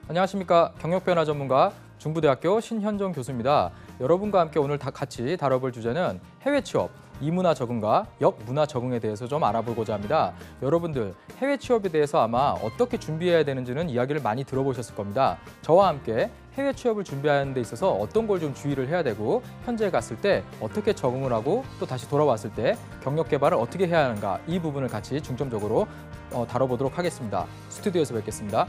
안녕하십니까. 경력변화 전문가 중부대학교 신현종 교수입니다. 여러분과 함께 오늘 같이 다뤄볼 주제는 해외 취업, 이문화 적응과 역문화 적응에 대해서 좀 알아보고자 합니다. 여러분들 해외 취업에 대해서 아마 어떻게 준비해야 되는지는 이야기를 많이 들어보셨을 겁니다. 저와 함께 해외 취업을 준비하는 데 있어서 어떤 걸 좀 주의를 해야 되고 현지에 갔을 때 어떻게 적응을 하고 또 다시 돌아왔을 때 경력 개발을 어떻게 해야 하는가 이 부분을 같이 중점적으로 다뤄보도록 하겠습니다. 스튜디오에서 뵙겠습니다.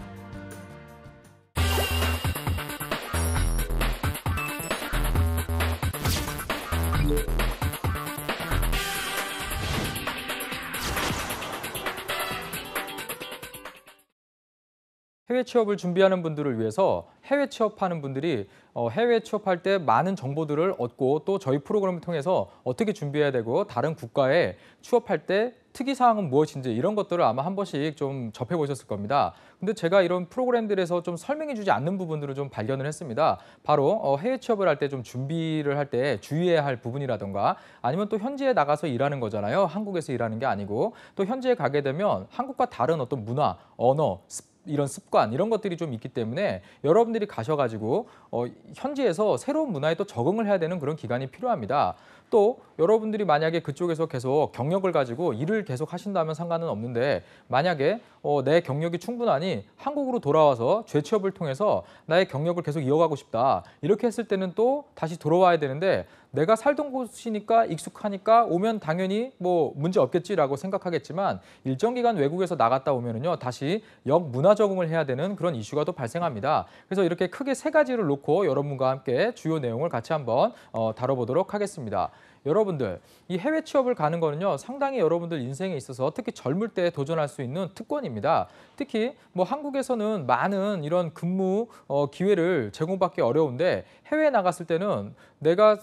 해외 취업을 준비하는 분들을 위해서 해외 취업하는 분들이 해외 취업할 때 많은 정보들을 얻고 또 저희 프로그램을 통해서 어떻게 준비해야 되고 다른 국가에 취업할 때 특이사항은 무엇인지 이런 것들을 아마 한 번씩 좀 접해보셨을 겁니다. 근데 제가 이런 프로그램들에서 좀 설명해주지 않는 부분들을 좀 발견을 했습니다. 바로 해외 취업을 할 때 좀 준비를 할 때 주의해야 할 부분이라던가 아니면 또 현지에 나가서 일하는 거잖아요. 한국에서 일하는 게 아니고 또 현지에 가게 되면 한국과 다른 어떤 문화, 언어, 이런 습관 이런 것들이 좀 있기 때문에 여러분들이 가셔가지고 현지에서 새로운 문화에 또 적응을 해야 되는 그런 기간이 필요합니다. 또 여러분들이 만약에 그쪽에서 계속 경력을 가지고 일을 계속 하신다면 상관은 없는데 만약에 내 경력이 충분하니 한국으로 돌아와서 재취업을 통해서 나의 경력을 계속 이어가고 싶다. 이렇게 했을 때는 또 다시 돌아와야 되는데 내가 살던 곳이니까 익숙하니까 오면 당연히 뭐 문제 없겠지라고 생각하겠지만 일정 기간 외국에서 나갔다 오면은요 다시 역문화 적응을 해야 되는 그런 이슈가 또 발생합니다. 그래서 이렇게 크게 세 가지를 놓고 여러분과 함께 주요 내용을 같이 한번 다뤄보도록 하겠습니다. 여러분들 이 해외 취업을 가는 거는요 상당히 여러분들 인생에 있어서 특히 젊을 때 도전할 수 있는 특권입니다. 특히 뭐 한국에서는 많은 이런 근무 기회를 제공받기 어려운데 해외에 나갔을 때는 내가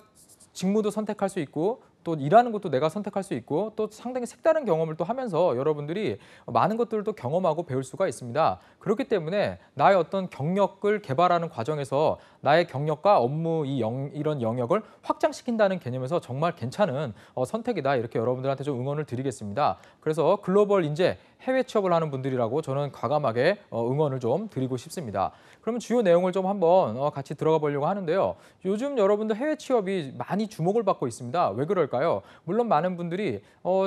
직무도 선택할 수 있고 또 일하는 것도 내가 선택할 수 있고 또 상당히 색다른 경험을 또 하면서 여러분들이 많은 것들을 또 경험하고 배울 수가 있습니다. 그렇기 때문에 나의 어떤 경력을 개발하는 과정에서 나의 경력과 업무 이런 영역을 확장시킨다는 개념에서 정말 괜찮은 선택이다. 이렇게 여러분들한테 좀 응원을 드리겠습니다. 그래서 글로벌 인재 해외 취업을 하는 분들이라고 저는 과감하게 응원을 좀 드리고 싶습니다. 그러면 주요 내용을 좀 한번 같이 들어가 보려고 하는데요. 요즘 여러분들 해외 취업이 많이 주목을 받고 있습니다. 왜 그럴까요? 물론 많은 분들이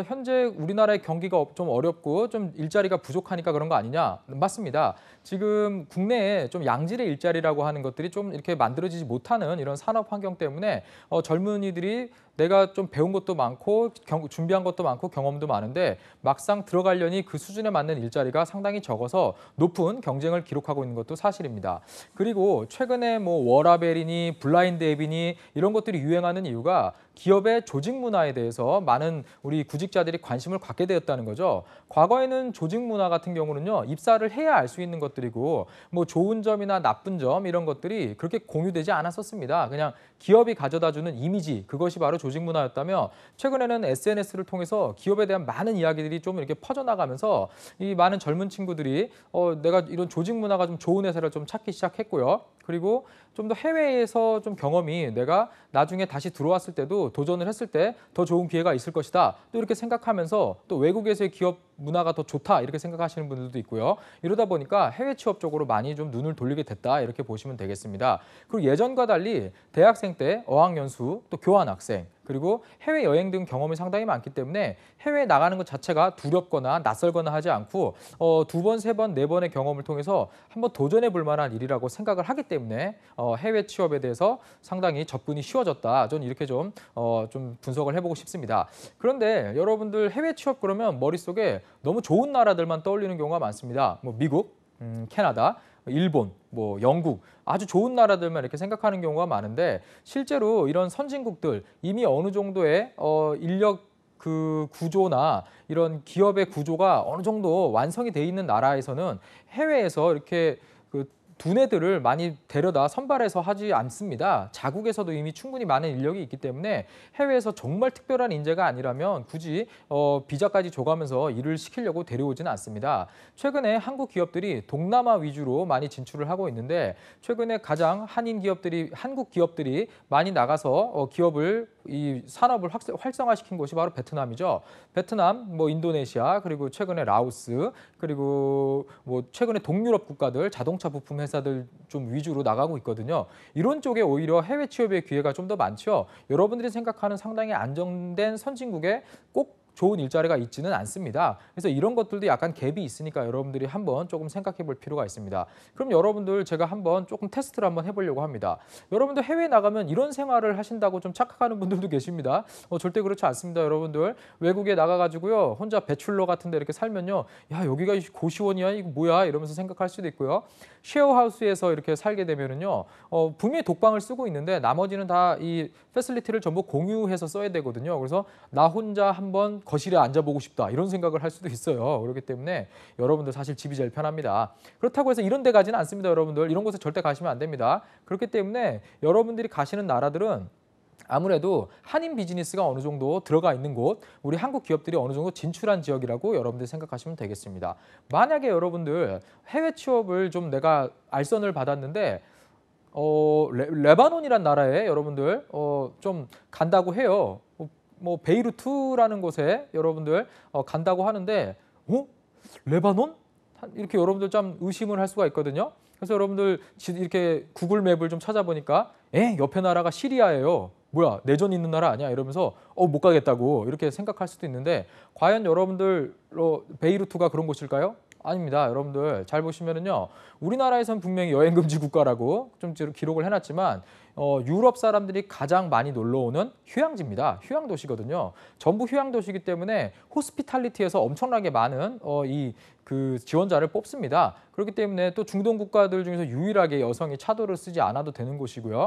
현재 우리나라의 경기가 좀 어렵고 좀 일자리가 부족하니까 그런 거 아니냐? 맞습니다. 지금 국내에 좀 양질의 일자리라고 하는 것들이 좀 이렇게 만들어지지 못하는 이런 산업 환경 때문에 젊은이들이 내가 좀 배운 것도 많고 준비한 것도 많고 경험도 많은데 막상 들어가려니 그 수준에 맞는 일자리가 상당히 적어서 높은 경쟁을 기록하고 있는 것도 사실입니다. 그리고 최근에 뭐 워라벨이니 블라인드 앱이니 이런 것들이 유행하는 이유가 기업의 조직 문화에 대해서 많은 우리 구직자들이 관심을 갖게 되었다는 거죠. 과거에는 조직 문화 같은 경우는요, 입사를 해야 알 수 있는 것들이고 뭐 좋은 점이나 나쁜 점 이런 것들이 그렇게 공유되지 않았었습니다. 그냥 기업이 가져다주는 이미지 그것이 바로 조직 문화였다며 최근에는 SNS를 통해서 기업에 대한 많은 이야기들이 좀 이렇게 퍼져나가면서 이 많은 젊은 친구들이 내가 이런 조직 문화가 좀 좋은 회사를 좀 찾기 시작했고요. 그리고 좀 더 해외에서 좀 경험이 내가 나중에 다시 들어왔을 때도 도전을 했을 때 더 좋은 기회가 있을 것이다. 또 이렇게 생각하면서 또 외국에서의 기업 문화가 더 좋다 이렇게 생각하시는 분들도 있고요. 이러다 보니까 해외 취업 쪽으로 많이 좀 눈을 돌리게 됐다 이렇게 보시면 되겠습니다. 그리고 예전과 달리 대학생 때 어학연수 또 교환학생 그리고 해외여행 등 경험이 상당히 많기 때문에 해외에 나가는 것 자체가 두렵거나 낯설거나 하지 않고 두 번, 세 번, 네 번의 경험을 통해서 한번 도전해 볼 만한 일이라고 생각을 하기 때문에 해외 취업에 대해서 상당히 접근이 쉬워졌다. 저는 이렇게 좀 분석을 해보고 싶습니다. 그런데 여러분들 해외 취업 그러면 머릿속에 너무 좋은 나라들만 떠올리는 경우가 많습니다. 뭐 미국, 캐나다, 일본, 뭐 영국 아주 좋은 나라들만 이렇게 생각하는 경우가 많은데 실제로 이런 선진국들 이미 어느 정도의 인력 그 구조나 이런 기업의 구조가 어느 정도 완성이 돼 있는 나라에서는 해외에서 이렇게 그 두뇌들을 많이 데려다 선발해서 하지 않습니다. 자국에서도 이미 충분히 많은 인력이 있기 때문에 해외에서 정말 특별한 인재가 아니라면 굳이 비자까지 줘가면서 일을 시키려고 데려오지는 않습니다. 최근에 한국 기업들이 동남아 위주로 많이 진출을 하고 있는데 최근에 가장 한국 기업들이 많이 나가서 이 산업을 활성화시킨 곳이 바로 베트남이죠. 베트남, 뭐 인도네시아, 그리고 최근에 라오스, 그리고 뭐 최근에 동유럽 국가들 자동차 부품 회사들 좀 위주로 나가고 있거든요. 이런 쪽에 오히려 해외 취업의 기회가 좀 더 많죠. 여러분들이 생각하는 상당히 안정된 선진국에 꼭 좋은 일자리가 있지는 않습니다. 그래서 이런 것들도 약간 갭이 있으니까 여러분들이 한번 조금 생각해 볼 필요가 있습니다. 그럼 여러분들 제가 한번 조금 테스트를 한번 해보려고 합니다. 여러분들 해외에 나가면 이런 생활을 하신다고 좀 착각하는 분들도 계십니다. 절대 그렇지 않습니다. 여러분들 외국에 나가가지고요 혼자 배출러 같은 데 이렇게 살면요, 야 여기가 고시원이야 이거 뭐야 이러면서 생각할 수도 있고요. 쉐어하우스에서 이렇게 살게 되면은요 분명히 독방을 쓰고 있는데 나머지는 다 이 패슬리티를 전부 공유해서 써야 되거든요. 그래서 나 혼자 한번 거실에 앉아보고 싶다 이런 생각을 할 수도 있어요. 그렇기 때문에 여러분들 사실 집이 제일 편합니다. 그렇다고 해서 이런 데 가지는 않습니다. 여러분들 이런 곳에 절대 가시면 안 됩니다. 그렇기 때문에 여러분들이 가시는 나라들은 아무래도 한인 비즈니스가 어느 정도 들어가 있는 곳, 우리 한국 기업들이 어느 정도 진출한 지역이라고 여러분들 생각하시면 되겠습니다. 만약에 여러분들 해외 취업을 좀 내가 알선을 받았는데 레바논이란 나라에 여러분들 좀 간다고 해요. 뭐 베이루트라는 곳에 여러분들 간다고 하는데 레바논? 이렇게 여러분들 좀 의심을 할 수가 있거든요. 그래서 여러분들 이렇게 구글 맵을 좀 찾아보니까 옆에 나라가 시리아예요. 뭐야 내전 있는 나라 아니야? 이러면서 못 가겠다고 이렇게 생각할 수도 있는데 과연 여러분들 베이루트가 그런 곳일까요? 아닙니다. 여러분들 잘 보시면은요. 우리나라에선 분명히 여행금지 국가라고 좀 기록을 해놨지만 유럽 사람들이 가장 많이 놀러 오는 휴양지입니다. 휴양도시거든요. 전부 휴양도시이기 때문에 호스피탈리티에서 엄청나게 많은 그 지원자를 뽑습니다. 그렇기 때문에 또 중동 국가들 중에서 유일하게 여성이 차도를 쓰지 않아도 되는 곳이고요.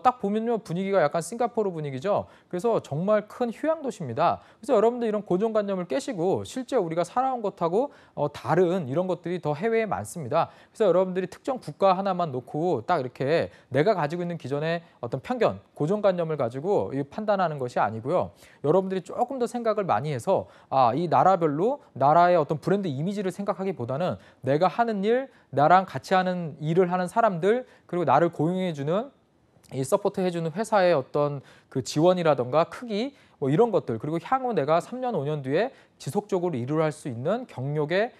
딱 보면요 분위기가 약간 싱가포르 분위기죠. 그래서 정말 큰 휴양도시입니다. 그래서 여러분들 이런 고정관념을 깨시고 실제 우리가 살아온 것하고 다른 이런 것들이 더 해외에 많습니다. 그래서 여러분들이 특정 국가 하나만 놓고 딱 이렇게 내가 가지고 있는 기존의 어떤 편견, 고정관념을 가지고 판단하는 것이 아니고요. 여러분들이 조금 더 생각을 많이 해서 이 나라별로 나라의 어떤 브랜드 이미지를 생각하기보다는 내가 하는 일, 나랑 같이 하는 일을 하는 사람들, 그리고 나를 고용해주는 이 서포트해주는 회사의 어떤 그 지원이라던가 크기 뭐 이런 것들, 그리고 향후 내가 3년, 5년 뒤에 지속적으로 일을 할 수 있는 경력의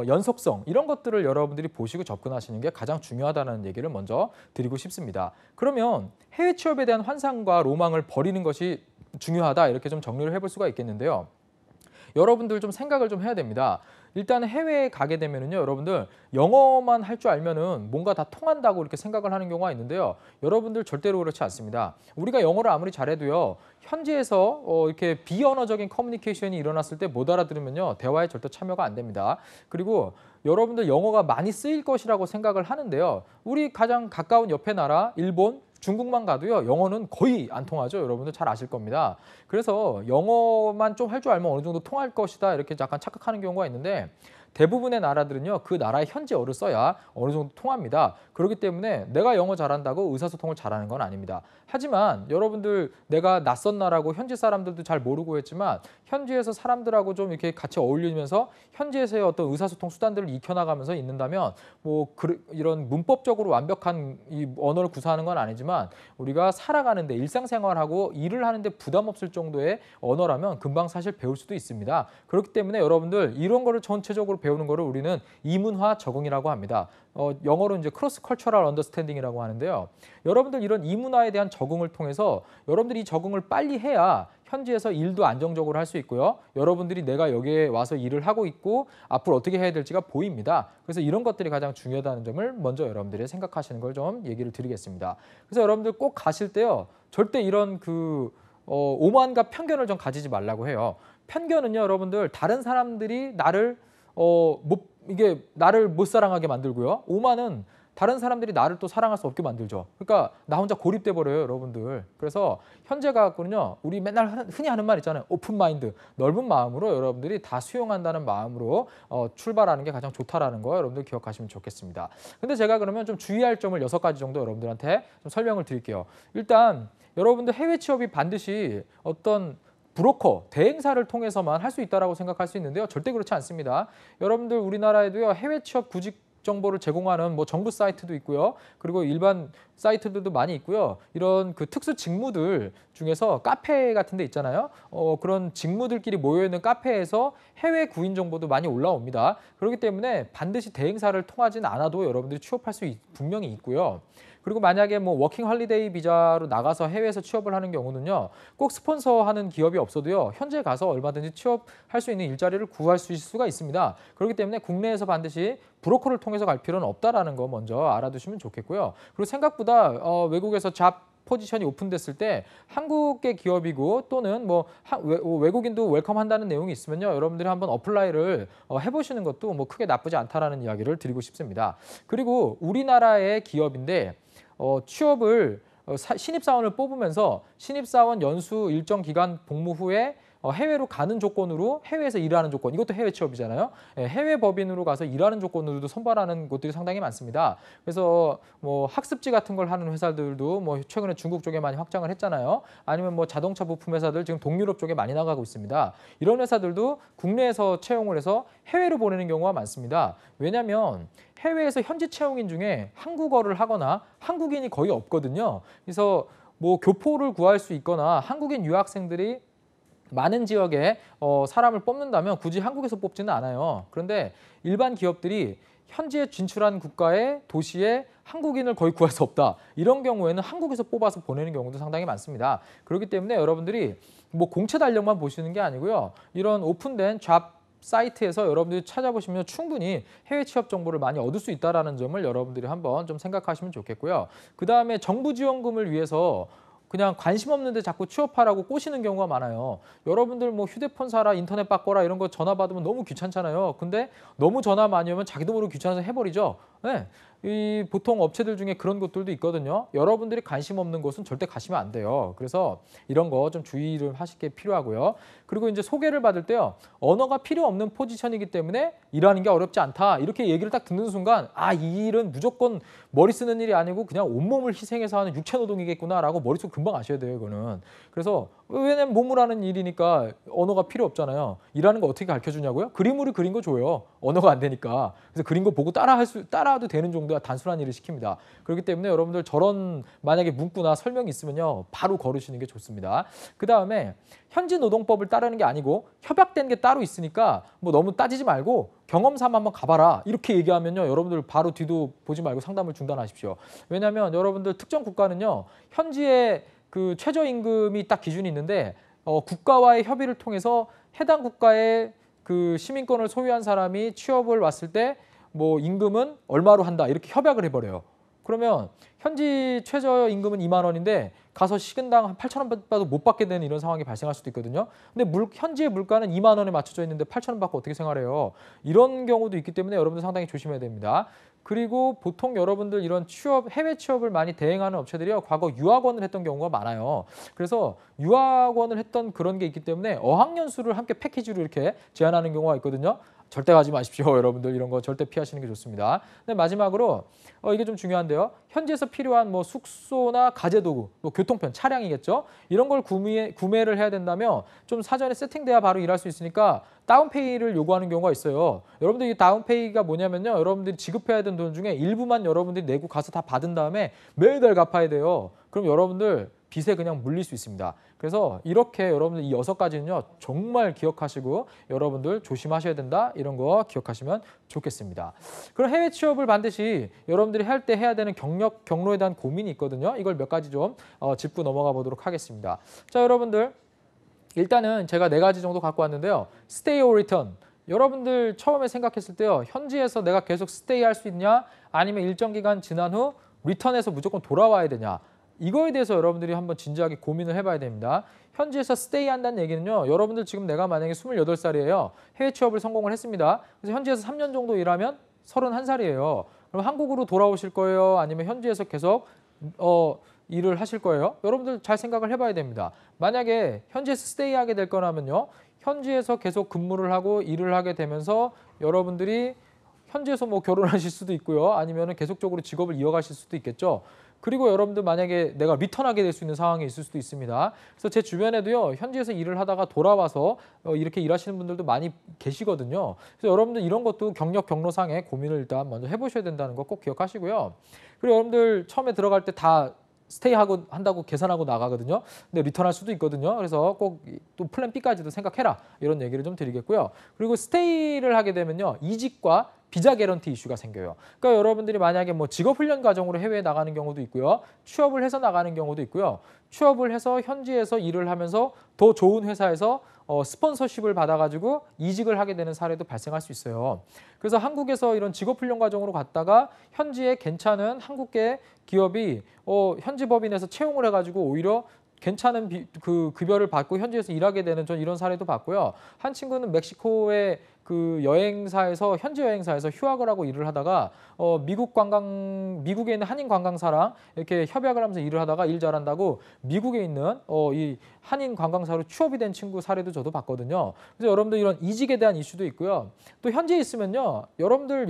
연속성 이런 것들을 여러분들이 보시고 접근하시는 게 가장 중요하다는 얘기를 먼저 드리고 싶습니다. 그러면 해외 취업에 대한 환상과 로망을 버리는 것이 중요하다 이렇게 좀 정리를 해볼 수가 있겠는데요. 여러분들 좀 생각을 좀 해야 됩니다. 일단 해외에 가게 되면은요, 여러분들 영어만 할 줄 알면은 뭔가 다 통한다고 이렇게 생각을 하는 경우가 있는데요. 여러분들 절대로 그렇지 않습니다. 우리가 영어를 아무리 잘해도요, 현지에서 이렇게 비언어적인 커뮤니케이션이 일어났을 때 못 알아들으면요, 대화에 절대 참여가 안 됩니다. 그리고 여러분들 영어가 많이 쓰일 것이라고 생각을 하는데요. 우리 가장 가까운 옆에 나라, 일본, 중국만 가도요 영어는 거의 안 통하죠. 여러분들 잘 아실 겁니다. 그래서 영어만 좀 할 줄 알면 어느 정도 통할 것이다 이렇게 약간 착각하는 경우가 있는데 대부분의 나라들은요 그 나라의 현지어를 써야 어느 정도 통합니다. 그렇기 때문에 내가 영어 잘한다고 의사소통을 잘하는 건 아닙니다. 하지만 여러분들 내가 낯선 나라고 현지 사람들도 잘 모르고 했지만 현지에서 사람들하고 좀 이렇게 같이 어울리면서 현지에서의 어떤 의사소통 수단들을 익혀나가면서 있는다면 뭐 이런 문법적으로 완벽한 이 언어를 구사하는 건 아니지만 우리가 살아가는데 일상생활하고 일을 하는데 부담 없을 정도의 언어라면 금방 사실 배울 수도 있습니다. 그렇기 때문에 여러분들 이런 거를 전체적으로 배우는 거를 우리는 이문화 적응이라고 합니다. 영어로 이제 크로스 컬처럴 언더스탠딩이라고 하는데요. 여러분들 이런 이문화에 대한 적응을 통해서 여러분들이 이 적응을 빨리 해야 현지에서 일도 안정적으로 할 수 있고요. 여러분들이 내가 여기에 와서 일을 하고 있고 앞으로 어떻게 해야 될지가 보입니다. 그래서 이런 것들이 가장 중요하다는 점을 먼저 여러분들이 생각하시는 걸 좀 얘기를 드리겠습니다. 그래서 여러분들 꼭 가실 때요. 절대 이런 오만과 편견을 좀 가지지 말라고 해요. 편견은요, 여러분들 다른 사람들이 나를 나를 못 사랑하게 만들고요. 오만은 다른 사람들이 나를 또 사랑할 수 없게 만들죠. 그러니까 나 혼자 고립돼 버려요, 여러분들. 그래서 현재 갖고는요, 우리 맨날 흔히 하는 말 있잖아요. 오픈 마인드, 넓은 마음으로 여러분들이 다 수용한다는 마음으로 출발하는 게 가장 좋다라는 거 여러분들 기억하시면 좋겠습니다. 근데 제가 그러면 좀 주의할 점을 6가지 정도 여러분들한테 좀 설명을 드릴게요. 일단 여러분들 해외 취업이 반드시 어떤 브로커, 대행사를 통해서만 할 수 있다고 생각할 수 있는데요. 절대 그렇지 않습니다. 여러분들 우리나라에도요, 해외 취업 구직 정보를 제공하는 뭐 정부 사이트도 있고요. 그리고 일반 사이트들도 많이 있고요. 이런 그 특수 직무들 중에서 카페 같은 데 있잖아요. 그런 직무들끼리 모여 있는 카페에서 해외 구인 정보도 많이 올라옵니다. 그렇기 때문에 반드시 대행사를 통하진 않아도 여러분들이 취업할 수 분명히 있고요. 그리고 만약에 뭐 워킹 홀리데이 비자로 나가서 해외에서 취업을 하는 경우는요. 꼭 스폰서하는 기업이 없어도요. 현재 가서 얼마든지 취업할 수 있는 일자리를 구할 수가 있습니다. 그렇기 때문에 국내에서 반드시 브로커를 통해서 갈 필요는 없다라는 거 먼저 알아두시면 좋겠고요. 그리고 생각보다 외국에서 잡 포지션이 오픈됐을 때 한국의 기업이고 또는 뭐 외국인도 웰컴한다는 내용이 있으면요. 여러분들이 한번 어플라이를 해보시는 것도 뭐 크게 나쁘지 않다라는 이야기를 드리고 싶습니다. 그리고 우리나라의 기업인데 취업을 신입사원을 뽑으면서 신입사원 연수 일정 기간 복무 후에 해외로 가는 조건으로 해외에서 일하는 조건, 이것도 해외 취업이잖아요. 해외 법인으로 가서 일하는 조건으로도 선발하는 곳들이 상당히 많습니다. 그래서 뭐 학습지 같은 걸 하는 회사들도 뭐 최근에 중국 쪽에 많이 확장을 했잖아요. 아니면 뭐 자동차 부품 회사들 지금 동유럽 쪽에 많이 나가고 있습니다. 이런 회사들도 국내에서 채용을 해서 해외로 보내는 경우가 많습니다. 왜냐하면 해외에서 현지 채용인 중에 한국어를 하거나 한국인이 거의 없거든요. 그래서 뭐 교포를 구할 수 있거나 한국인 유학생들이 많은 지역에 사람을 뽑는다면 굳이 한국에서 뽑지는 않아요. 그런데 일반 기업들이 현지에 진출한 국가의 도시에 한국인을 거의 구할 수 없다. 이런 경우에는 한국에서 뽑아서 보내는 경우도 상당히 많습니다. 그렇기 때문에 여러분들이 뭐 공채 달력만 보시는 게 아니고요. 이런 오픈된 잡 사이트에서 여러분들이 찾아보시면 충분히 해외 취업 정보를 많이 얻을 수 있다는 점을 여러분들이 한번 좀 생각하시면 좋겠고요. 그다음에 정부 지원금을 위해서 그냥 관심 없는데 자꾸 취업하라고 꼬시는 경우가 많아요. 여러분들 뭐 휴대폰 사라, 인터넷 바꿔라 이런 거 전화 받으면 너무 귀찮잖아요. 근데 너무 전화 많이 오면 자기도 모르게 귀찮아서 해버리죠. 네. 이 보통 업체들 중에 그런 것들도 있거든요. 여러분들이 관심 없는 곳은 절대 가시면 안 돼요. 그래서 이런 거 좀 주의를 하실 게 필요하고요. 그리고 이제 소개를 받을 때요. 언어가 필요 없는 포지션이기 때문에 일하는 게 어렵지 않다. 이렇게 얘기를 딱 듣는 순간 이 일은 무조건 머리 쓰는 일이 아니고 그냥 온몸을 희생해서 하는 육체 노동이겠구나라고 머릿속 금방 아셔야 돼요. 이거는. 그래서 왜냐면 몸을 하는 일이니까 언어가 필요 없잖아요. 일하는 거 어떻게 가르쳐주냐고요? 그림으로 그린 거 줘요. 언어가 안 되니까. 그래서 그린 거 보고 따라도 되는 정도가 단순한 일을 시킵니다. 그렇기 때문에 여러분들 저런 만약에 문구나 설명이 있으면요. 바로 걸으시는 게 좋습니다. 그다음에 현지 노동법을 따르는 게 아니고 협약된 게 따로 있으니까 뭐 너무 따지지 말고 경험삼아 한번 가봐라. 이렇게 얘기하면요. 여러분들 바로 뒤도 보지 말고 상담을 중단하십시오. 왜냐하면 여러분들 특정 국가는요. 현지의 그 최저임금이 딱 기준이 있는데 국가와의 협의를 통해서 해당 국가의 그 시민권을 소유한 사람이 취업을 왔을 때 뭐 임금은 얼마로 한다 이렇게 협약을 해버려요. 그러면 현지 최저임금은 2만 원인데 가서 식은당 한 8천 원 받아도 못 받게 되는 이런 상황이 발생할 수도 있거든요. 근데 현지의 물가는 2만 원에 맞춰져 있는데 8천 원 받고 어떻게 생활해요? 이런 경우도 있기 때문에 여러분들 상당히 조심해야 됩니다. 그리고 보통 여러분들 이런 해외 취업을 많이 대행하는 업체들이요. 과거 유학원을 했던 경우가 많아요. 그래서 유학원을 했던 그런 게 있기 때문에 어학연수를 함께 패키지로 이렇게 제안하는 경우가 있거든요. 절대 가지 마십시오. 여러분들 이런 거 절대 피하시는 게 좋습니다. 근데 마지막으로 이게 좀 중요한데요. 현지에서 필요한 뭐 숙소나 가재도구, 뭐 교통편, 차량이겠죠. 이런 걸 구매를 해야 된다면 좀 사전에 세팅돼야 바로 일할 수 있으니까 다운페이를 요구하는 경우가 있어요. 여러분들 이 다운페이가 뭐냐면요. 여러분들이 지급해야 되는 돈 중에 일부만 여러분들이 내고 가서 다 받은 다음에 매달 갚아야 돼요. 그럼 여러분들 빚에 그냥 물릴 수 있습니다. 그래서 이렇게 여러분들 이 6가지는요. 정말 기억하시고 여러분들 조심하셔야 된다. 이런 거 기억하시면 좋겠습니다. 그럼 해외 취업을 반드시 여러분들이 할 때 해야 되는 경로에 대한 고민이 있거든요. 이걸 몇 가지 좀 짚고 넘어가 보도록 하겠습니다. 자, 여러분들 일단은 제가 4가지 정도 갖고 왔는데요. Stay or return. 여러분들 처음에 생각했을 때요. 현지에서 내가 계속 스테이 할 수 있냐? 아니면 일정 기간 지난 후 리턴해서 무조건 돌아와야 되냐? 이거에 대해서 여러분들이 한번 진지하게 고민을 해봐야 됩니다. 현지에서 스테이 한다는 얘기는요. 여러분들 지금 내가 만약에 28살이에요. 해외 취업을 성공을 했습니다. 그래서 현지에서 3년 정도 일하면 31살이에요. 그럼 한국으로 돌아오실 거예요? 아니면 현지에서 계속 일을 하실 거예요? 여러분들 잘 생각을 해봐야 됩니다. 만약에 현지에서 스테이 하게 될 거라면요. 현지에서 계속 근무를 하고 일을 하게 되면서 여러분들이 현지에서 뭐 결혼하실 수도 있고요. 아니면은 계속적으로 직업을 이어가실 수도 있겠죠. 그리고 여러분들 만약에 내가 리턴하게 될 수 있는 상황이 있을 수도 있습니다. 그래서 제 주변에도요, 현지에서 일을 하다가 돌아와서 이렇게 일하시는 분들도 많이 계시거든요. 그래서 여러분들 이런 것도 경력 경로상에 고민을 일단 먼저 해보셔야 된다는 거 꼭 기억하시고요. 그리고 여러분들 처음에 들어갈 때 다 스테이하고 한다고 계산하고 나가거든요. 근데 리턴할 수도 있거든요. 그래서 꼭 또 플랜 B까지도 생각해라. 이런 얘기를 좀 드리겠고요. 그리고 스테이를 하게 되면요, 이직과 비자 개런티 이슈가 생겨요. 그러니까 여러분들이 만약에 뭐 직업 훈련 과정으로 해외에 나가는 경우도 있고요. 취업을 해서 나가는 경우도 있고요. 취업을 해서 현지에서 일을 하면서 더 좋은 회사에서 스폰서십을 받아가지고 이직을 하게 되는 사례도 발생할 수 있어요. 그래서 한국에서 이런 직업 훈련 과정으로 갔다가 현지에 괜찮은 한국계 기업이 현지 법인에서 채용을 해가지고 오히려 괜찮은 그 급여를 받고 현지에서 일하게 되는 전 이런 사례도 봤고요. 한 친구는 멕시코의 그 여행사에서 현지 여행사에서 휴학을 하고 일을 하다가 미국에 있는 한인 관광사랑 이렇게 협약을 하면서 일을 하다가 일 잘한다고 미국에 있는 이 한인 관광사로 취업이 된 친구 사례도 저도 봤거든요. 그래서 여러분들 이런 이직에 대한 이슈도 있고요. 또 현지에 있으면요, 여러분들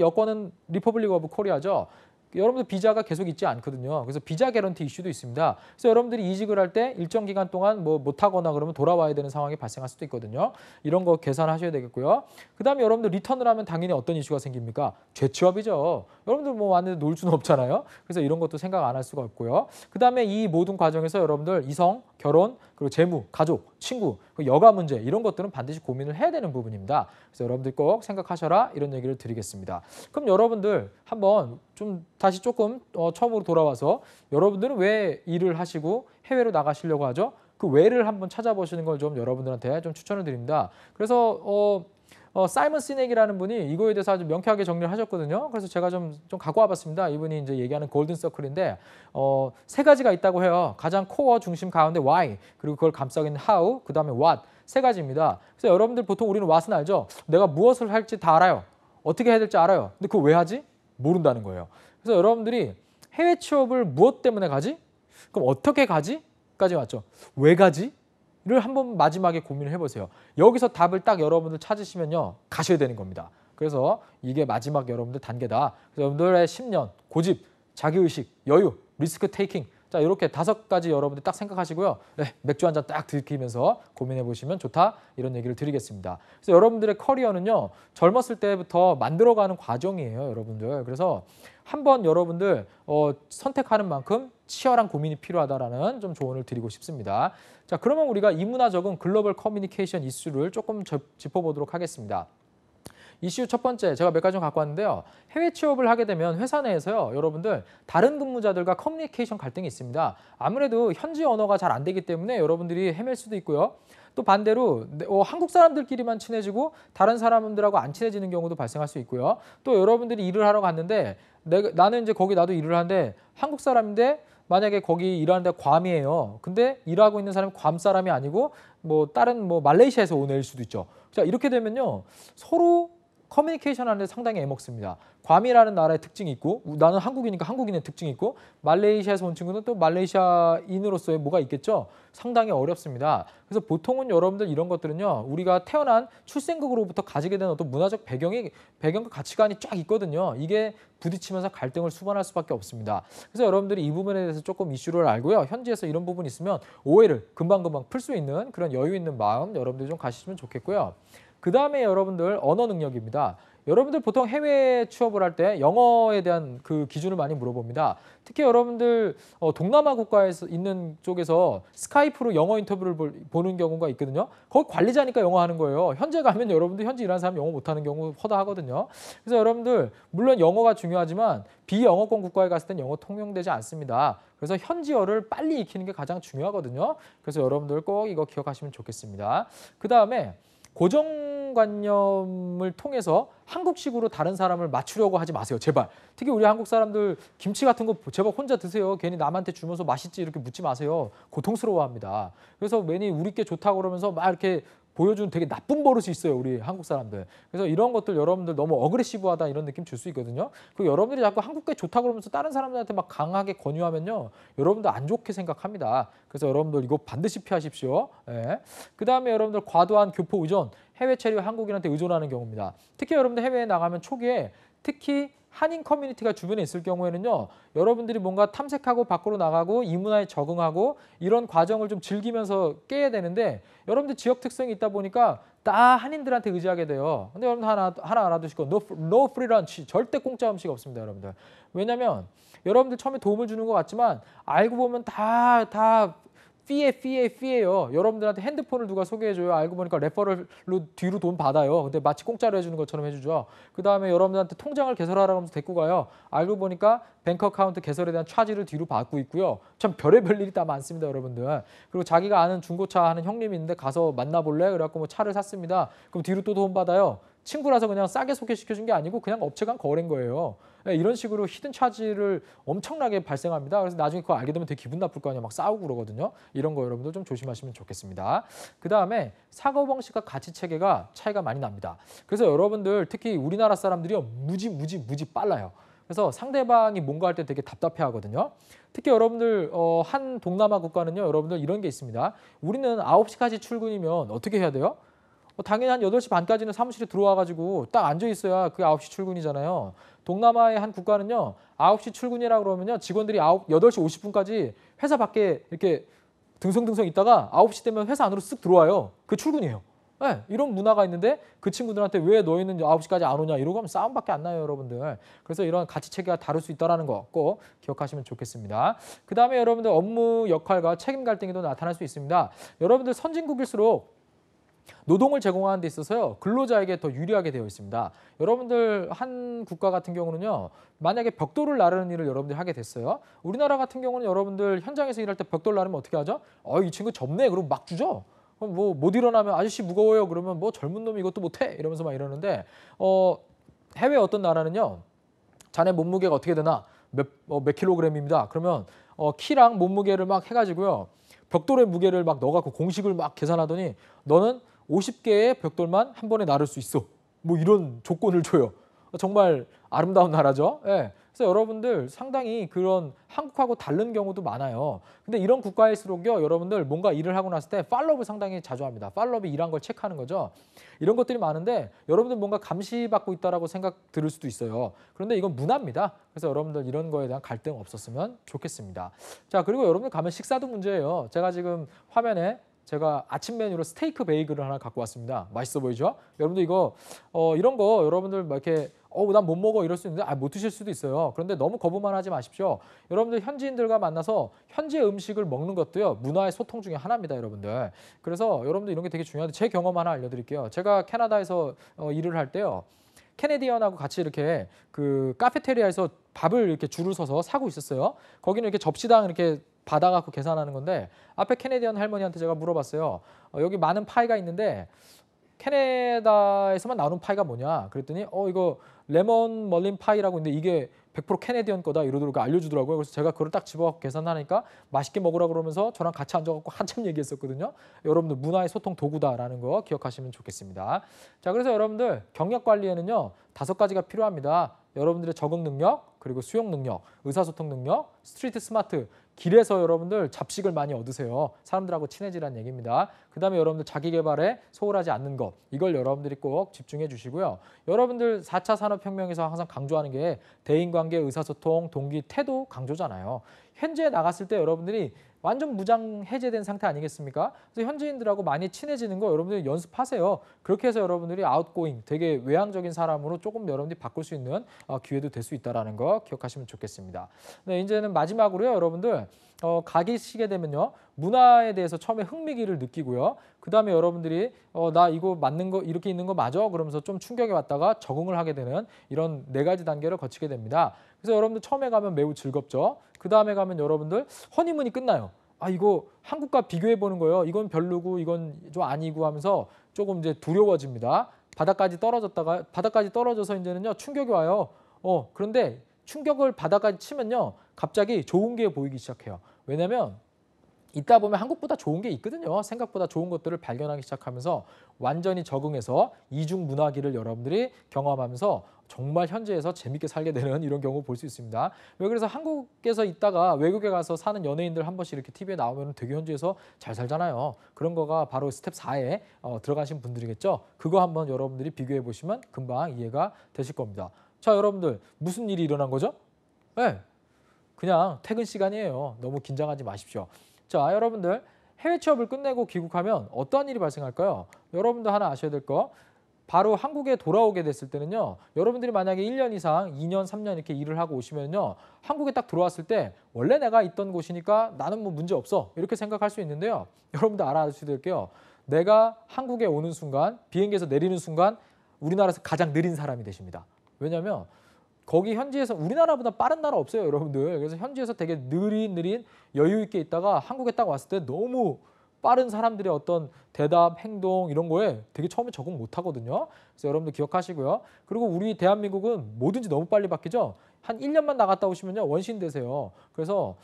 여권은 리퍼블릭 오브 코리아죠. 여러분들 비자가 계속 있지 않거든요. 그래서 비자 개런티 이슈도 있습니다. 그래서 여러분들이 이직을 할 때 일정 기간 동안 뭐 못하거나 그러면 돌아와야 되는 상황이 발생할 수도 있거든요. 이런 거 계산하셔야 되겠고요. 그다음에 여러분들 리턴을 하면 당연히 어떤 이슈가 생깁니까? 재취업이죠. 여러분들 뭐 왔는데 놀 수는 없잖아요. 그래서 이런 것도 생각 안 할 수가 없고요. 그다음에 이 모든 과정에서 여러분들 이성, 결혼, 그리고 재무, 가족, 친구, 여가 문제 이런 것들은 반드시 고민을 해야 되는 부분입니다. 그래서 여러분들 꼭 생각하셔라 이런 얘기를 드리겠습니다. 그럼 여러분들 한번 좀 다시 조금 처음으로 돌아와서 여러분들은 왜 일을 하시고 해외로 나가시려고 하죠? 그 왜를 한번 찾아보시는 걸 좀 여러분들한테 좀 추천을 드립니다. 그래서 사이먼 시넥이라는 분이 이거에 대해서 아주 명쾌하게 정리를 하셨거든요. 그래서 제가 좀 갖고 와봤습니다. 이분이 이제 얘기하는 골든 서클인데 세 가지가 있다고 해요. 가장 코어 중심 가운데 why, 그리고 그걸 감싸고 있는 how, 그 다음에 what 세 가지입니다. 그래서 여러분들 보통 우리는 what은 알죠? 내가 무엇을 할지 다 알아요. 어떻게 해야 될지 알아요. 근데 그거 왜 하지? 모른다는 거예요. 그래서 여러분들이 해외 취업을 무엇 때문에 가지? 그럼 어떻게 가지? 까지 왔죠. 왜 가지? 를 한번 마지막에 고민을 해보세요. 여기서 답을 딱 여러분들 찾으시면요, 가셔야 되는 겁니다. 그래서 이게 마지막 여러분들 단계다. 그래서 여러분들의 10년, 고집, 자기의식, 여유, 리스크 테이킹, 자 이렇게 5가지 여러분들 딱 생각하시고요. 네, 맥주 한 잔 딱 들이키면서 고민해 보시면 좋다 이런 얘기를 드리겠습니다. 그래서 여러분들의 커리어는요, 젊었을 때부터 만들어가는 과정이에요, 여러분들. 그래서 한번 여러분들 선택하는 만큼 치열한 고민이 필요하다라는 좀 조언을 드리고 싶습니다. 자, 그러면 우리가 이문화적인 글로벌 커뮤니케이션 이슈를 조금 짚어보도록 하겠습니다. 이슈 첫 번째, 제가 몇 가지 좀 갖고 왔는데요. 해외 취업을 하게 되면 회사 내에서요, 여러분들 다른 근무자들과 커뮤니케이션 갈등이 있습니다. 아무래도 현지 언어가 잘 안 되기 때문에 여러분들이 헤맬 수도 있고요. 또 반대로 한국 사람들끼리만 친해지고 다른 사람들하고 안 친해지는 경우도 발생할 수 있고요. 또 여러분들이 일을 하러 갔는데 나는 이제 거기 나도 일을 하는데 한국 사람인데 만약에 거기 일하는 데 괌이에요. 근데 일하고 있는 사람이 괌 사람이 아니고 뭐 다른 뭐 말레이시아에서 온 애일 수도 있죠. 자, 이렇게 되면요, 서로 커뮤니케이션 하는데 상당히 애먹습니다. 괌이라는 나라의 특징이 있고 나는 한국이니까 한국인의 특징이 있고 말레이시아에서 온 친구는 또 말레이시아인으로서의 뭐가 있겠죠. 상당히 어렵습니다. 그래서 보통은 여러분들 이런 것들은요, 우리가 태어난 출생국으로부터 가지게 된 어떤 문화적 배경과 가치관이 쫙 있거든요. 이게 부딪히면서 갈등을 수반할 수밖에 없습니다. 그래서 여러분들이 이 부분에 대해서 조금 이슈를 알고요. 현지에서 이런 부분이 있으면 오해를 금방금방 풀 수 있는 그런 여유 있는 마음 여러분들이 좀 가지시면 좋겠고요. 그 다음에 여러분들 언어 능력입니다. 여러분들 보통 해외 취업을 할 때 영어에 대한 그 기준을 많이 물어봅니다. 특히 여러분들 동남아 국가에서 있는 쪽에서 스카이프로 영어 인터뷰를 보는 경우가 있거든요. 거기 관리자니까 영어 하는 거예요. 현재 가면 여러분들 현지 일하는 사람 영어 못하는 경우 허다하거든요. 그래서 여러분들 물론 영어가 중요하지만 비영어권 국가에 갔을 땐 영어 통용되지 않습니다. 그래서 현지어를 빨리 익히는 게 가장 중요하거든요. 그래서 여러분들 꼭 이거 기억하시면 좋겠습니다. 그 다음에 고정관념을 통해서 한국식으로 다른 사람을 맞추려고 하지 마세요. 제발. 특히 우리 한국 사람들 김치 같은 거 제발 혼자 드세요. 괜히 남한테 주면서 맛있지 이렇게 묻지 마세요. 고통스러워합니다. 그래서 괜히 우리께 좋다고 그러면서 막 이렇게 보여주는 되게 나쁜 버릇이 있어요. 우리 한국 사람들. 그래서 이런 것들 여러분들 너무 어그레시브하다 이런 느낌 줄 수 있거든요. 그리고 여러분들이 자꾸 한국계 좋다 그러면서 다른 사람들한테 막 강하게 권유하면요. 여러분들 안 좋게 생각합니다. 그래서 여러분들 이거 반드시 피하십시오. 예. 그다음에 여러분들 과도한 교포 의존, 해외 체류 한국인한테 의존하는 경우입니다. 특히 여러분들 해외에 나가면 초기에 특히 한인 커뮤니티가 주변에 있을 경우에는요. 여러분들이 뭔가 탐색하고 밖으로 나가고 이 문화에 적응하고 이런 과정을 좀 즐기면서 깨야 되는데 여러분들 지역 특성이 있다 보니까 다 한인들한테 의지하게 돼요. 근데 여러분 하나 알아두시고 no free lunch 절대 공짜 음식 없습니다, 여러분들. 왜냐면 여러분들 처음에 도움을 주는 것 같지만 알고 보면 다 피예요. 여러분들한테 핸드폰을 누가 소개해줘요. 알고 보니까 레퍼럴로 뒤로 돈 받아요. 근데 마치 공짜로 해주는 것처럼 해주죠. 그 다음에 여러분들한테 통장을 개설하라고 하면서 데리고 가요. 알고 보니까 뱅크 어카운트 개설에 대한 차지를 뒤로 받고 있고요. 참 별의별 일이 다 많습니다, 여러분들. 그리고 자기가 아는 중고차 하는 형님이 있는데 가서 만나볼래? 그래갖고 뭐 차를 샀습니다. 그럼 뒤로 또 돈 받아요. 친구라서 그냥 싸게 소개시켜준 게 아니고 그냥 업체 간 거래인 거예요. 이런 식으로 히든 차지를 엄청나게 발생합니다. 그래서 나중에 그거 알게 되면 되게 기분 나쁠 거 아니에요. 막 싸우고 그러거든요. 이런 거 여러분들 좀 조심하시면 좋겠습니다. 그다음에 사고방식과 가치체계가 차이가 많이 납니다. 그래서 여러분들 특히 우리나라 사람들이요. 무지 빨라요. 그래서 상대방이 뭔가 할 때 되게 답답해 하거든요. 특히 여러분들 한 동남아 국가는요. 여러분들 이런 게 있습니다. 우리는 9시까지 출근이면 어떻게 해야 돼요? 당연히 한 8시 반까지는 사무실에 들어와가지고 딱 앉아 있어야 그게 9시 출근이잖아요. 동남아의 한 국가는요. 9시 출근이라고 그러면요. 직원들이 8시 50분까지 회사 밖에 이렇게 등성등성 있다가 9시 되면 회사 안으로 쓱 들어와요. 그 출근이에요. 네, 이런 문화가 있는데 그 친구들한테 왜 너희는 9시까지 안 오냐 이러고 하면 싸움밖에 안 나요, 여러분들. 그래서 이런 가치체계가 다를 수 있다는 거 꼭 기억하시면 좋겠습니다. 그다음에 여러분들 업무 역할과 책임 갈등이 또 나타날 수 있습니다. 여러분들 선진국일수록 노동을 제공하는 데 있어서요. 근로자에게 더 유리하게 되어 있습니다. 여러분들 한 국가 같은 경우는요. 만약에 벽돌을 나르는 일을 여러분들이 하게 됐어요. 우리나라 같은 경우는 여러분들 현장에서 일할 때 벽돌 나르면 어떻게 하죠? 이 친구 접네. 그럼 막 주죠. 그럼 뭐 못 일어나면 아저씨 무거워요. 그러면 뭐 젊은 놈이 이것도 못해. 이러면서 막 이러는데 해외 어떤 나라는요. 자네 몸무게가 어떻게 되나? 몇 킬로그램입니다. 그러면 키랑 몸무게를 막 해가지고요. 벽돌의 무게를 막 넣어갖고 공식을 막 계산하더니 너는 50개의 벽돌만 한 번에 나를 수 있어. 뭐 이런 조건을 줘요. 정말 아름다운 나라죠. 예. 그래서 여러분들 상당히 그런 한국하고 다른 경우도 많아요. 근데 이런 국가일수록요. 여러분들 뭔가 일을 하고 났을 때 팔로업을 상당히 자주 합니다. 팔로업이 일한 걸 체크하는 거죠. 이런 것들이 많은데 여러분들 뭔가 감시받고 있다라고 생각 들을 수도 있어요. 그런데 이건 문화입니다. 그래서 여러분들 이런 거에 대한 갈등 없었으면 좋겠습니다. 자, 그리고 여러분들 가면 식사도 문제예요. 제가 지금 화면에 제가 아침 메뉴로 스테이크 베이글을 하나 갖고 왔습니다. 맛있어 보이죠? 여러분들 이거 이런 거 여러분들 막 이렇게 난 못 먹어 이럴 수 있는데 못 드실 수도 있어요. 그런데 너무 거부만 하지 마십시오. 여러분들 현지인들과 만나서 현지의 음식을 먹는 것도요. 문화의 소통 중에 하나입니다, 여러분들. 그래서 여러분들 이런 게 되게 중요한데 제 경험 하나 알려드릴게요. 제가 캐나다에서 일을 할 때요. 캐네디언하고 같이 이렇게 그 카페테리아에서 밥을 이렇게 줄을 서서 사고 있었어요. 거기는 이렇게 접시당 이렇게 받아갖고 계산하는 건데 앞에 캐네디언 할머니한테 제가 물어봤어요. 여기 많은 파이가 있는데 캐나다에서만 나오는 파이가 뭐냐? 그랬더니 이거 레몬 멀린 파이라고 있는데 이게 100% 캐네디언 거다 이러더라고 알려주더라고요. 그래서 제가 그걸 딱 집어갖고 계산하니까 맛있게 먹으라 그러면서 저랑 같이 앉아갖고 한참 얘기했었거든요. 여러분들 문화의 소통 도구다라는 거 기억하시면 좋겠습니다. 자, 그래서 여러분들 경력 관리에는요 5가지가 필요합니다. 여러분들의 적응 능력, 그리고 수용 능력, 의사소통 능력, 스트리트 스마트. 길에서 여러분들 잡식을 많이 얻으세요. 사람들하고 친해지라는 얘기입니다. 그다음에 여러분들 자기 개발에 소홀하지 않는 것. 이걸 여러분들이 꼭 집중해 주시고요. 여러분들 4차 산업혁명에서 항상 강조하는 게 대인관계, 의사소통, 동기, 태도 강조잖아요. 현지에 나갔을 때 여러분들이 완전 무장 해제된 상태 아니겠습니까? 그래서 현지인들하고 많이 친해지는 거 여러분들이 연습하세요. 그렇게 해서 여러분들이 아웃고잉, 되게 외향적인 사람으로 조금 여러분들이 바꿀 수 있는 기회도 될 수 있다는 거 기억하시면 좋겠습니다. 네, 이제는 마지막으로요. 여러분들 가시게 되면요. 문화에 대해서 처음에 흥미기를 느끼고요. 그다음에 여러분들이 나 이거 맞는 거 이렇게 있는 거 맞아? 그러면서 좀 충격이 왔다가 적응을 하게 되는 이런 4가지 단계를 거치게 됩니다. 그래서 여러분들 처음에 가면 매우 즐겁죠. 그다음에 가면 여러분들 허니문이 끝나요. 이거 한국과 비교해 보는 거예요. 이건 별로고 이건 좀 아니고 하면서 조금 이제 두려워집니다. 바닥까지 떨어져서 이제는요. 충격이 와요. 그런데 충격을 바닥까지 치면요. 갑자기 좋은 게 보이기 시작해요. 왜냐면 있다 보면 한국보다 좋은 게 있거든요. 생각보다 좋은 것들을 발견하기 시작하면서 완전히 적응해서 이중 문화기를 여러분들이 경험하면서 정말 현지에서 재밌게 살게 되는 이런 경우 볼 수 있습니다. 왜 그래서 한국에서 있다가 외국에 가서 사는 연예인들 한 번씩 이렇게 TV에 나오면 되게 현지에서 잘 살잖아요. 그런 거가 바로 스텝 4에 들어가신 분들이겠죠. 그거 한번 여러분들이 비교해 보시면 금방 이해가 되실 겁니다. 자, 여러분들 무슨 일이 일어난 거죠? 네, 그냥 퇴근 시간이에요. 너무 긴장하지 마십시오. 자, 여러분들 해외 취업을 끝내고 귀국하면 어떠한 일이 발생할까요? 여러분도 하나 아셔야 될 거. 바로 한국에 돌아오게 됐을 때는요. 여러분들이 만약에 1년 이상, 2년, 3년 이렇게 일을 하고 오시면요. 한국에 딱 들어왔을 때 원래 내가 있던 곳이니까 나는 뭐 문제 없어. 이렇게 생각할 수 있는데요. 여러분들 알아두셔야 될게요. 내가 한국에 오는 순간, 비행기에서 내리는 순간 우리나라에서 가장 느린 사람이 되십니다. 왜냐하면 거기 현지에서 우리나라보다 빠른 나라 없어요, 여러분들. 그래서 현지에서 되게 느린 여유 있게 있다가 한국에 딱 왔을 때 너무 빠른 사람들의 어떤 대답, 행동 이런 거에 되게 처음에 적응 못 하거든요. 그래서 여러분들 기억하시고요. 그리고 우리 대한민국은 뭐든지 너무 빨리 바뀌죠. 한 1년만 나갔다 오시면요. 원신 되세요. 그래서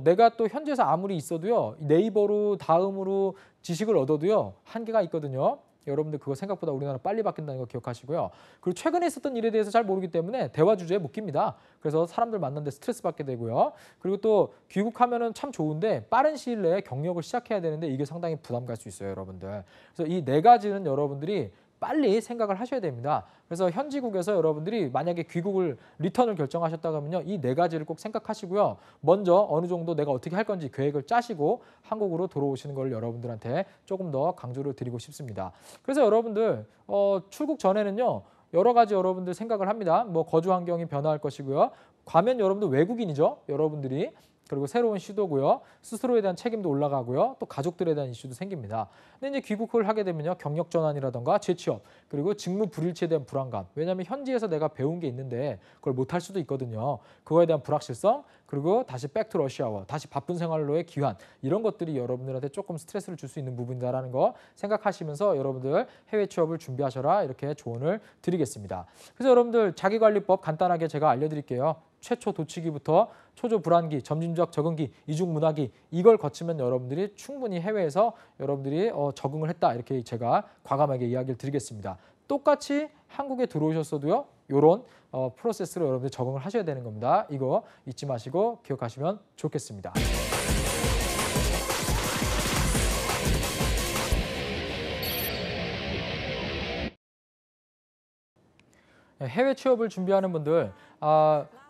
내가 또 현지에서 아무리 있어도요. 네이버로 다음으로 지식을 얻어도요. 한계가 있거든요. 여러분들 그거 생각보다 우리나라 빨리 바뀐다는 거 기억하시고요. 그리고 최근에 있었던 일에 대해서 잘 모르기 때문에 대화 주제에 묶입니다. 그래서 사람들 만나는데 스트레스 받게 되고요. 그리고 또 귀국하면은 참 좋은데 빠른 시일 내에 경력을 시작해야 되는데 이게 상당히 부담 갈 수 있어요, 여러분들. 그래서 이 네 가지는 여러분들이 빨리 생각을 하셔야 됩니다. 그래서 현지국에서 여러분들이 만약에 귀국을 리턴을 결정하셨다 그러면요. 이 네 가지를 꼭 생각하시고요. 먼저 어느 정도 내가 어떻게 할 건지 계획을 짜시고 한국으로 돌아오시는 걸 여러분들한테 조금 더 강조를 드리고 싶습니다. 그래서 여러분들 출국 전에는요. 여러 가지 여러분들 생각을 합니다. 뭐 거주 환경이 변화할 것이고요. 과면 여러분들 외국인이죠. 여러분들이. 그리고 새로운 시도고요. 스스로에 대한 책임도 올라가고요. 또 가족들에 대한 이슈도 생깁니다. 근데 이제 귀국을 하게 되면요. 경력 전환이라던가 재취업, 그리고 직무 불일치에 대한 불안감. 왜냐하면 현지에서 내가 배운 게 있는데 그걸 못할 수도 있거든요. 그거에 대한 불확실성, 그리고 다시 백투 러시아워, 다시 바쁜 생활로의 귀환. 이런 것들이 여러분들한테 조금 스트레스를 줄 수 있는 부분이다라는 거 생각하시면서 여러분들 해외 취업을 준비하셔라 이렇게 조언을 드리겠습니다. 그래서 여러분들 자기관리법 간단하게 제가 알려드릴게요. 최초 도취기부터 초조 불안기, 점진적 적응기, 이중문화기 이걸 거치면 여러분들이 충분히 해외에서 여러분들이 적응을 했다 이렇게 제가 과감하게 이야기를 드리겠습니다. 똑같이 한국에 들어오셨어도요. 이런 프로세스로 여러분들이 적응을 하셔야 되는 겁니다. 이거 잊지 마시고 기억하시면 좋겠습니다. 해외 취업을 준비하는 분들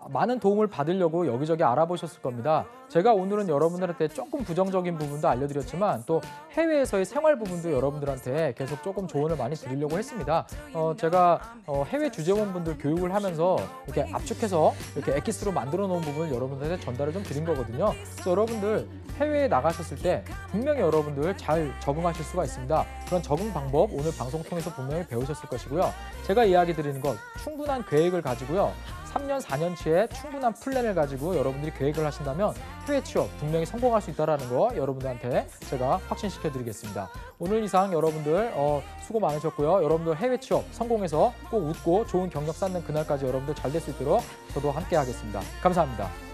많은 도움을 받으려고 여기저기 알아보셨을 겁니다. 제가 오늘은 여러분들한테 조금 부정적인 부분도 알려드렸지만 또 해외에서의 생활 부분도 여러분들한테 계속 조금 조언을 많이 드리려고 했습니다. 제가 해외 주재원분들 교육을 하면서 이렇게 압축해서 이렇게 엑기스로 만들어 놓은 부분을 여러분들한테 전달을 좀 드린 거거든요. 그래서 여러분들 해외에 나가셨을 때 분명히 여러분들 잘 적응하실 수가 있습니다. 그런 적응 방법 오늘 방송 통해서 분명히 배우셨을 것이고요. 제가 이야기 드리는 것 충분한 계획을 가지고요. 3년, 4년치의 충분한 플랜을 가지고 여러분들이 계획을 하신다면 해외 취업 분명히 성공할 수 있다는 거 여러분들한테 제가 확신시켜 드리겠습니다. 오늘 이상 여러분들 수고 많으셨고요. 여러분들 해외 취업 성공해서 꼭 웃고 좋은 경력 쌓는 그날까지 여러분들 잘 될 수 있도록 저도 함께 하겠습니다. 감사합니다.